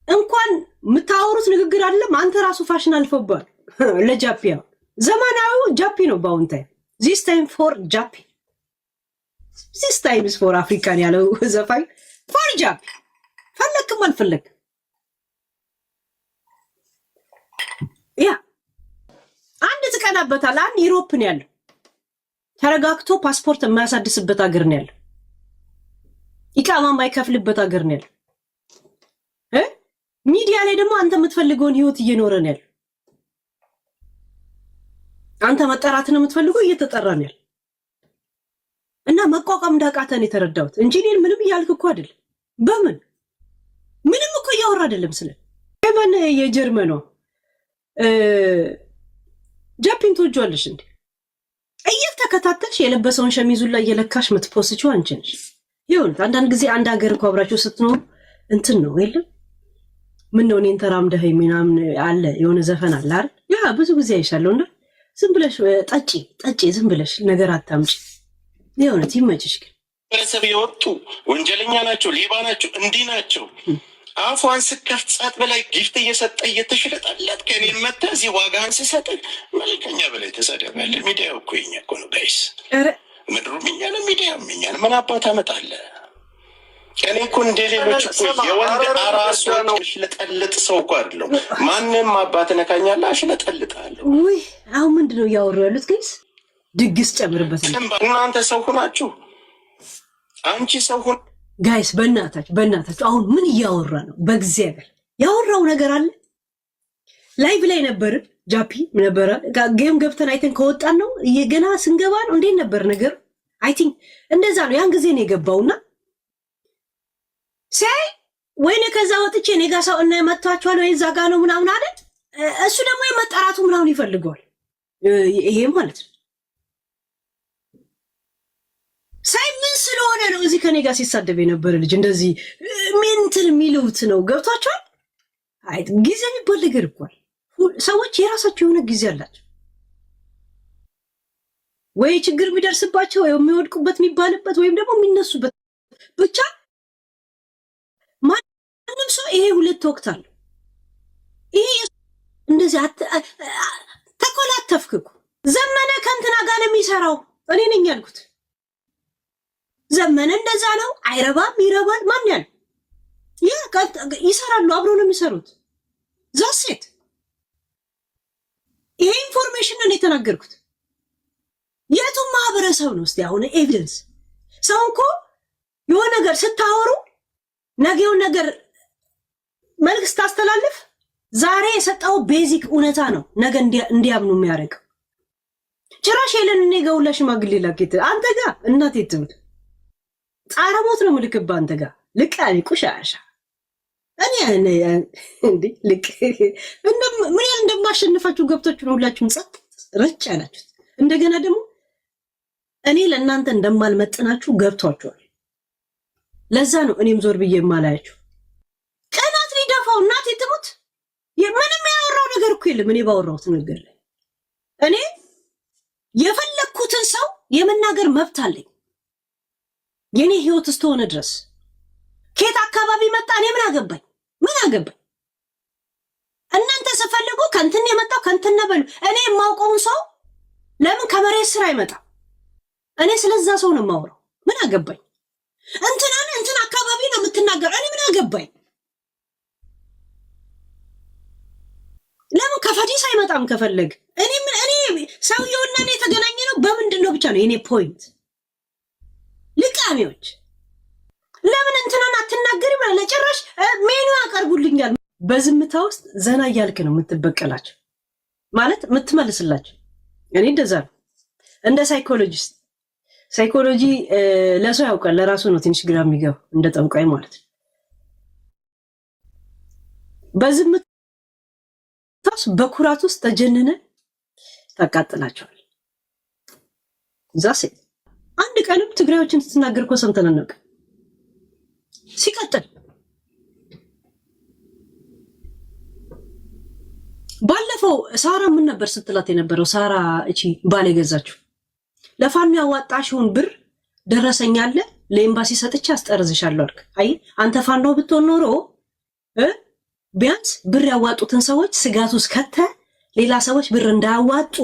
እንኳን የምታወሩት ንግግር አይደለም አንተ ራሱ ፋሽን አልፈባል። ለጃፒያ ዘመናዊው ጃፒ ነው በአሁን ታይም። ዚስ ታይም ፎር ጃፒ፣ ዚስ ታይም ፎር አፍሪካን ያለው ዘፋኝ ፎር ጃፒ። ፈለክም አልፈለክ ያ አንድ ትቀናበታል። አንድ ዩሮፕን ያለው ተረጋግቶ ፓስፖርት የማያሳድስበት ሀገር ነው ያለው። ኢቃማ የማይከፍልበት ሀገር ነው ያለው። ሚዲያ ላይ ደግሞ አንተ የምትፈልገውን ህይወት እየኖረ ነው ያለው። አንተ መጠራትን የምትፈልገው እየተጠራ ነው ያለው። እና መቋቋም እንዳቃተን የተረዳሁት እንጂ እኔን ምንም እያልክ እኮ አይደለም። በምን ምንም እኮ እያወራ አይደለም። ስለ የመን የጀርመኗ ጃፒን ትወጂዋለሽ እንዴ? እየተከታተልሽ የለበሰውን ሸሚዙን ላይ እየለካሽ ምትፖስችው አንቺ ነሽ። ይሁን አንዳንድ ጊዜ አንድ ሀገር እኮ አብራችሁ ስትኖር እንትን ነው የለም። ምን ነው እኔን ተራምደኸኝ ምናምን አለ የሆነ ዘፈን አለ አይደል? ያ ብዙ ጊዜ አይሻለውና ዝም ብለሽ ጠጪ ዝም ብለሽ ነገር አታምጪ። የእውነት ይመችሽ። ግን ቤተሰብ የወጡ ወንጀለኛ ናቸው፣ ሌባ ናቸው፣ እንዲህ ናቸው። አፏን ስከፍት ጸጥ በላይ ጊፍት እየሰጠ እየተሽለጠለት ከኔ መተህ እዚህ ዋጋህን ስሰጥህ መልከኛ በላይ ተሳደባለህ። ሚዲያው እኮ የኛ እኮ ነው ጋይስ። ምድሩ እኛ ነው፣ ሚዲያ እኛ ነው። ምን አባት አመጣለህ? እኔ እኮ እንደ ሌሎች እኮ የወንድ አራሱ አሽለጠልጥ ሰው እኮ አይደለሁ። ማንም አባት ነካኛለህ አሽለጠልጣለሁ። ውይ አሁን ምንድን ነው እያወሩ ያሉት ጋይስ? ድግስ ጨምርበት። እናንተ ሰው ሁናችሁ አንቺ ሰው ሁን ጋይስ። በእናታችሁ አሁን ምን እያወራ ነው? በእግዚአብሔር ያወራው ነገር አለ። ላይቭ ላይ ነበር ጃፒ ነበረ። ጌም ገብተን አይተን ከወጣን ነው ገና ስንገባ ነው። እንዴት ነበር ነገር? አይ ቲንክ እንደዛ ነው። ያን ጊዜ ነው የገባውና ሳይ ወይኔ ከዛ ወጥቼ እኔ ጋር ሰው እና መጥቷቸዋል ወይ እዛ ጋር ነው ምናምን አለ። እሱ ደግሞ የመጠራቱ ምናምን ይፈልገዋል። ይሄ ማለት ነው ሳይ ምን ስለሆነ ነው እዚህ ከኔ ጋር ሲሳደብ የነበረ ልጅ እንደዚህ ሜንትል የሚሉት ነው። ገብቷቸዋል። አይ ጊዜ የሚባል ነገር እኮ ሰዎች የራሳቸው የሆነ ጊዜ አላቸው። ወይ ችግር የሚደርስባቸው ወይ የሚወድቁበት የሚባልበት ወይም ደግሞ የሚነሱበት ብቻ ማንም ሰው ይሄ ሁለት ወቅት አለው። ይሄ እንደዚህ ተኮላተፍኩ። ዘመነ ከእንትና ጋር ነው የሚሰራው እኔ ነኝ ያልኩት። ዘመነ እንደዛ ነው አይረባም ይረባል። ማን ያለ ይሰራሉ፣ አብሮ ነው የሚሰሩት። ዛሴት ይሄ ኢንፎርሜሽን ነው የተናገርኩት። የቱም ማህበረሰብ ነው እስቲ አሁን ኤቪደንስ ሰው እኮ የሆነ ነገር ስታወሩ ነገውን ነገር መልክ ስታስተላልፍ ዛሬ የሰጠው ቤዚክ እውነታ ነው ነገ እንዲያምኑ የሚያደርግ። ጭራሽ የለን እኔ ጋር ሁላ ሽማግሌ ላኬት አንተ ጋር እናቴ ትምት ጣረሞት ነው ምልክባ አንተ ጋር ልቃኒ ቁሻሻ እኔ እንዴ ልክ ምን ያህል እንደማሸንፋችሁ ገብቶች ነው ሁላችሁም ጸጥ ረጭ ያላችሁት። እንደገና ደግሞ እኔ ለእናንተ እንደማልመጥናችሁ ገብቷችኋል። ለዛ ነው እኔም ዞር ብዬ የማላያችሁ። ቀናት ሊደፋው እናቴ ትሙት ምንም ያወራው ነገር እኮ የለም። እኔ ባወራሁት ነገር ላይ እኔ የፈለኩትን ሰው የመናገር መብት አለኝ የኔ ህይወት እስከሆነ ድረስ። ከየት አካባቢ መጣ እኔ ምን አገባኝ? ምን አገባኝ? እናንተ ስፈልጉ ከንትን የመጣው ከንትን በሉ። እኔ የማውቀውን ሰው ለምን ከመሬት ስራ አይመጣም? እኔ ስለዛ ሰው ነው የማወራው። ምን አገባኝ? እንትን አካባቢ ነው የምትናገር እኔ ምን አገባኝ? ለምን ከፈዲስ አይመጣም? ከፈለግ እኔ ሰውየውና እኔ የተገናኘ ነው በምንድን ነው ብቻ ነው የኔ ፖይንት። ልቃሚዎች ለምን እንትናን አትናገሪ? ለጭራሽ ሜኑ ያቀርቡልኛል። በዝምታ ውስጥ ዘና እያልክ ነው የምትበቀላቸው ማለት የምትመልስላቸው። እኔ እንደዛ ነው እንደ ሳይኮሎጂስት። ሳይኮሎጂ ለሰው ያውቃል፣ ለራሱ ነው ትንሽ ግራ የሚገባው እንደ ጠንቋይ ማለት ነው። በዝምታ በኩራት ውስጥ ተጀነነ ታቃጥላቸዋል። ዛሴ አንድ ቀንም ትግራዮችን ስትናገር እኮ ሰምተን አናውቅም። ሲቀጥል ባለፈው ሳራ ምን ነበር ስትላት የነበረው? ሳራ እቺ ባል የገዛችው ለፋኖ ያዋጣሽውን ብር ደረሰኛለ ለኤምባሲ ሰጥቼ አስጠርዝሻለሁ አልክ። አይ አንተ ፋኖ ብትሆን ኖሮ ቢያንስ ብር ያዋጡትን ሰዎች ስጋት ውስጥ ከተ ሌላ ሰዎች ብር እንዳያዋጡ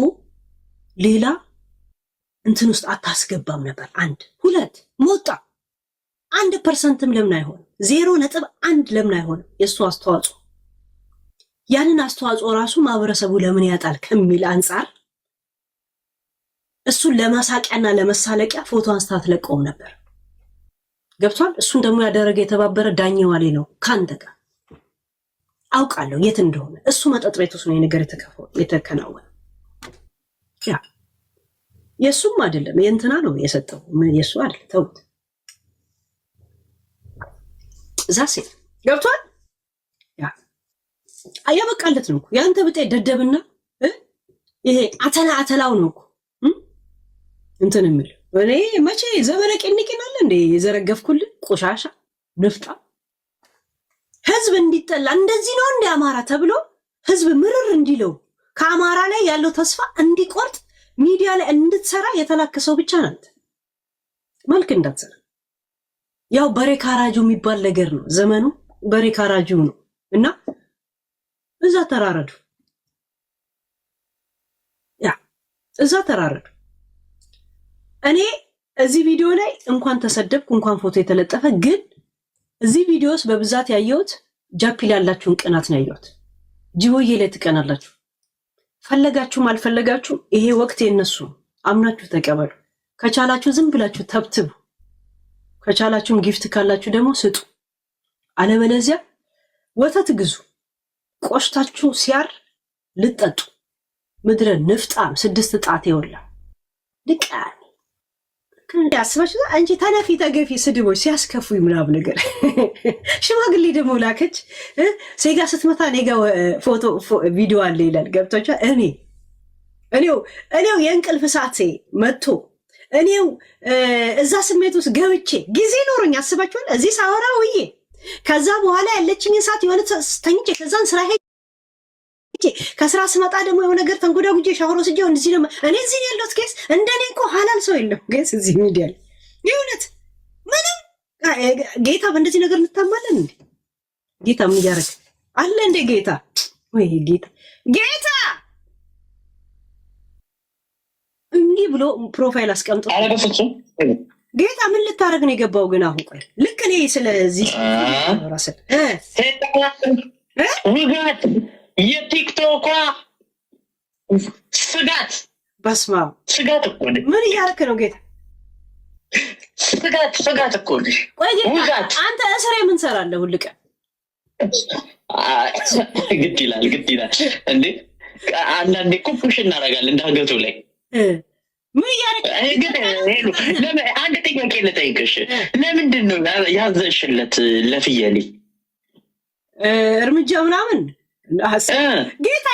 ሌላ እንትን ውስጥ አታስገባም ነበር። አንድ ሁለት ሞጣ 1% ለምን አይሆንም? 0.1 ለምን አይሆንም? የእሱ አስተዋጽኦ ያንን አስተዋጽኦ ራሱ ማህበረሰቡ ለምን ያጣል ከሚል አንጻር እሱን ለማሳቂያና ለመሳለቂያ ፎቶ አንስታ አትለቀውም ነበር። ገብቷል? እሱን ደግሞ ያደረገ የተባበረ ዳኛው ዋሌ ነው ካንተ ጋር አውቃለሁ የት እንደሆነ። እሱ መጠጥ ቤት ውስጥ ነው የነገር የተከናወነ። ያ የሱም አይደለም የእንትና ነው የሰጠው፣ የሱ አይደለም። ተውት። ዛሴ ገብቷል? ያ አያበቃለት ነው ያንተ ብጤ ደደብና ይሄ አተላው ነው እኮ እንትን የሚል እኔ መቼ ዘመነ ቅንቅናለ እንዴ የዘረገፍኩልህ ቆሻሻ ንፍጣ። ህዝብ እንዲጠላ እንደዚህ ነው እንደ አማራ ተብሎ ህዝብ ምርር እንዲለው ከአማራ ላይ ያለው ተስፋ እንዲቆርጥ ሚዲያ ላይ እንድትሰራ የተላከሰው ብቻ ናት። መልክ እንዳትሰራ ያው በሬ ካራጁ የሚባል ነገር ነው ዘመኑ። በሬ ካራጁ ነው እና እዛ ተራረዱ፣ እዛ ተራረዱ። እኔ እዚህ ቪዲዮ ላይ እንኳን ተሰደብኩ እንኳን ፎቶ የተለጠፈ ግን እዚህ ቪዲዮስ በብዛት ያየሁት ጃፒ ላላችሁን ቅናት ነው ያየሁት። ጂቦዬ ላይ ትቀናላችሁ። ፈለጋችሁም አልፈለጋችሁም ይሄ ወቅት የነሱ አምናችሁ ተቀበሉ። ከቻላችሁ ዝም ብላችሁ ተብትቡ፣ ከቻላችሁም ጊፍት ካላችሁ ደግሞ ስጡ። አለበለዚያ ወተት ግዙ፣ ቆሽታችሁ ሲያር ልጠጡ። ምድረ ንፍጣም 6 ጣት ይወላ ልቃኒ ያስባችሁ አንቺ ተነፊ ተገፊ ስድቦች ሲያስከፉኝ ምናምን ነገር። ሽማግሌ ደግሞ ላከች ሴጋ ስትመታ ኔጋ ፎቶ ቪዲዮ አለ ይላል። ገብቶቻ እኔው የእንቅልፍ ሰዓት መጥቶ እኔው እዛ ስሜት ውስጥ ገብቼ ጊዜ ኖሮኝ አስባችኋል። እዚህ ሳወራ ውዬ ከዛ በኋላ ያለችኝ ሰዓት የሆነ ተኝቼ ከዛን ስራ ሄጄ ከስራ ስመጣ ደግሞ የሆነ ነገር ተንጎዳጉጄ ሻወር ወስጄ እንደዚህ ነው እኔ እዚህ ነው ያለሁት። ጌስ እንደኔ እኮ ሐላል ሰው የለም ጌስ እዚህ ሚዲያ ላይ የእውነት ምንም ጌታ በእንደዚህ ነገር እንታማለን እንዴ? ጌታ ምን ያደርግ አለ እንዴ? ጌታ ወይ ጌታ እንዲህ ብሎ ፕሮፋይል አስቀምጦ ጌታ ምን ልታረግ ነው የገባው? ግን አሁን ቆይ ልክ እኔ ስለዚህ ራስህ ውጋት የቲክቶኳ ስጋት በስማ ስጋት እኮ ነኝ። ምን እያደረክ ነው ጌታ? ስጋት እኮ ነሽ። ቆይ ጌታ አንተ እስሬ ምን ሰራለህ? ሁል ቀን ግድ ይላል እንዴ? አንዳንዴ እኮ ፑሽ እናደርጋለን ዳገቱ ላይ ምን እያደረክ ግን አንድ ጥያቄ ልጠይቅሽ። ለምንድን ነው ያዘሽለት ለፍየሌ እርምጃ ምናምን ጌታ?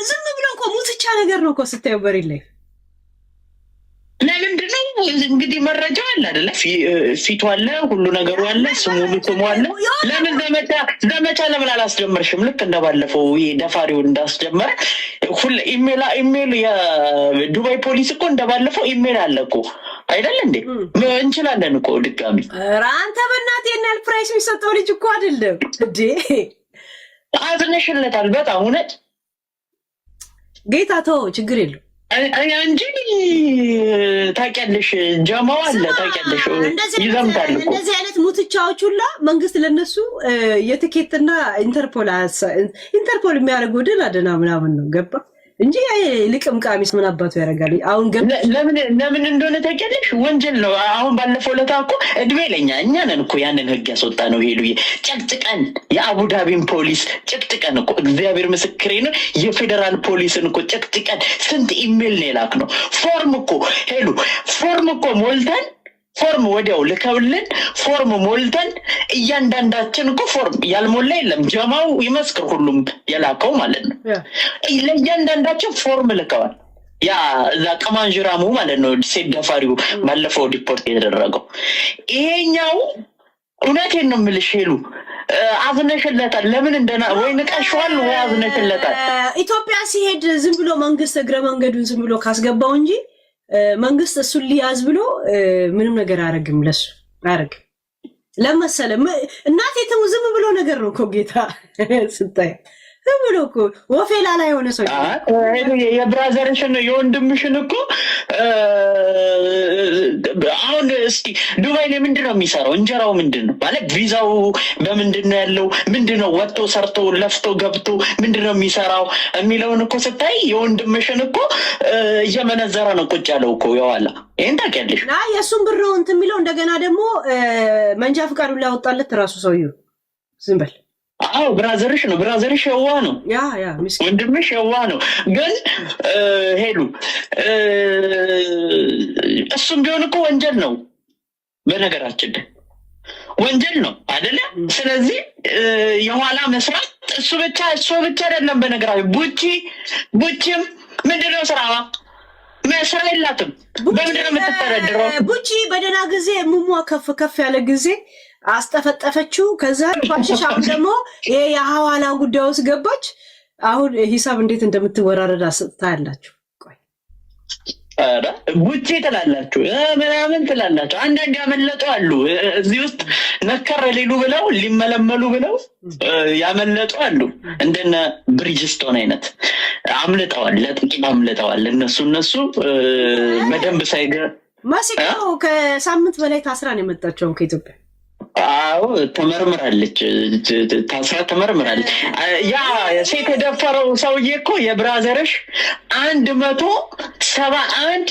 ዝም ብሎ እኮ ሙትቻ ነገር ነው እኮ ስታየው በሬት ላይ። ለምንድን ነው እንግዲህ መረጃው አለ አይደለ? ፊቱ አለ፣ ሁሉ ነገሩ አለ፣ ስሙ አለ። ለምን ዘመቻ ለምን አላስጀመርሽም? ልክ እንደባለፈው ደፋሪው እንዳስጀመረ ሁሉ ኢሜል የዱባይ ፖሊስ እኮ እንደባለፈው ኢሜል አለ እኮ አይደል እንዴ? እንችላለን እኮ ድጋሚ። ኧረ አንተ በእናትህ የናል ፕራይስ የሚሰጠው ልጅ እኮ አይደለም እንዴ? አዝነሽለታል በጣም እውነት። ጌታ ተው ችግር የለው እንጂ ታውቂያለሽ፣ ጀማው አለ ታውቂያለሽ፣ ይዘምታል እኮ እንደዚህ አይነት ሙትቻዎች ሁላ መንግስት ለነሱ የትኬትና ኢንተርፖል የሚያደርገው ድል አደና ምናምን ነው ገባ እንጂ ልቅም ቃሚስ ምን አባቱ ያደርጋል? አሁን ለምን እንደሆነ ታውቂያለሽ? ወንጀል ነው። አሁን ባለፈው ለታ እኮ እድሜ ለኛ እኛ ነን እኮ ያንን ህግ ያስወጣ ነው። ሄሉዬ ጨቅጭቀን የአቡዳቢን ፖሊስ ጨቅጭቀን እኮ እግዚአብሔር ምስክሬ ነው። የፌዴራል ፖሊስን እኮ ጨቅጭቀን ስንት ኢሜል ነው የላክ ነው። ፎርም እኮ ሞልተን ፎርም ወዲያው ልከውልን ፎርም ሞልተን እያንዳንዳችን እኮ ፎርም ያልሞላ የለም። ጀማው ይመስክር ሁሉም የላከው ማለት ነው። ለእያንዳንዳችን ፎርም ልከዋል። ያ እዛ ቀማንጅራሙ ማለት ነው ሴት ደፋሪው ባለፈው ዲፖርት የተደረገው ይሄኛው። እውነቴን ነው የምልሽ ሄሉ አዝነሽለታል። ለምን እንደና ወይ ንቀሽዋል ወይ አዝነሽለታል። ኢትዮጵያ ሲሄድ ዝም ብሎ መንግስት እግረ መንገዱን ዝም ብሎ ካስገባው እንጂ መንግስት እሱን ሊያዝ ብሎ ምንም ነገር አያረግም። ለሱ አያረግም ለመሰለ እናቴ ተሙ ዝም ብሎ ነገር ነው እኮ ጌታ ስታይ ዝም ብሎ እኮ ወፌላ ላይ ሆነ ሰው የብራዘርሽን የወንድምሽን እኮ አሁን እስቲ ዱባይ ላይ ምንድን ነው የሚሰራው? እንጀራው ምንድን ነው ማለት ቪዛው በምንድን ነው ያለው? ምንድን ነው ወጥቶ ሰርቶ ለፍቶ ገብቶ ምንድን ነው የሚሰራው የሚለውን እኮ ስታይ የወንድምሽን እኮ እየመነዘረ ነው ቁጭ ያለው እኮ የዋላ። ይሄን ታውቂያለሽ? የእሱን ብር ነው እንትን የሚለው እንደገና ደግሞ መንጃ ፈቃዱን ላወጣለት ራሱ ሰውዬው ዝም በል። አዎ ብራዘርሽ የዋ ነው። ወንድምሽ የዋ ነው። ግን ሄሉ እሱም ቢሆን እኮ ወንጀል ነው፣ በነገራችን ወንጀል ነው አይደለ? ስለዚህ የኋላ መስራት እሱ ብቻ አይደለም። በነገራችን ቡቺም ምንድነው ስራዋ? መስራ የላትም። በምንድነው የምትተዳደረው? ቡቺ በደህና ጊዜ ሙሟ ከፍ ያለ ጊዜ አስጠፈጠፈችው። ከዛ ፋሽሻም ደግሞ ይሄ የሐዋላ ጉዳይ ውስጥ ገባች። አሁን ሂሳብ እንዴት እንደምትወራረድ ታያላችሁ። ቆይ አረ ቡቼ ትላላችሁ ምናምን ትላላችሁ። አንዳንድ ያመለጡ አሉ እዚህ ውስጥ ነከረ ሊሉ ብለው ሊመለመሉ ብለው ያመለጡ አሉ። እንደነ ብሪጅስቶን አይነት አምልጠዋል፣ ለጥቂት አምልጠዋል። እነሱ በደንብ ሳይገ ማሲኮ ከሳምንት በላይ ታስራ ነው የመጣችው ከኢትዮጵያ። አዎ ተመርምራለች፣ ታስራ ተመርምራለች። ያ ሴት የደፈረው ሰውዬ እኮ የብራዘርሽ 171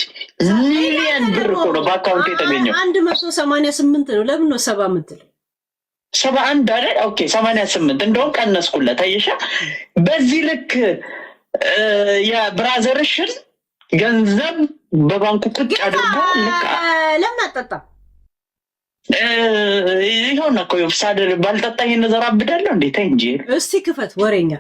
ሚሊዮን ብር እኮ ነው በአካውንት የተገኘው። 188 ነው። ለምን ነው 70 የምትለው? 71 አይደል? ኦኬ 88 እንደውም ቀነስኩለት። አየሻ በዚህ ልክ የብራዘርሽን ገንዘብ በባንኩ ቁጭ አድርጎ ልክ ለምን አጠጣ? ይሁን እኮ ሳደር ባልጠጣ ይሄን ዘራ አብዳለሁ እንዴ? ተይ እንጂ እስቲ ክፈት ወሬኛ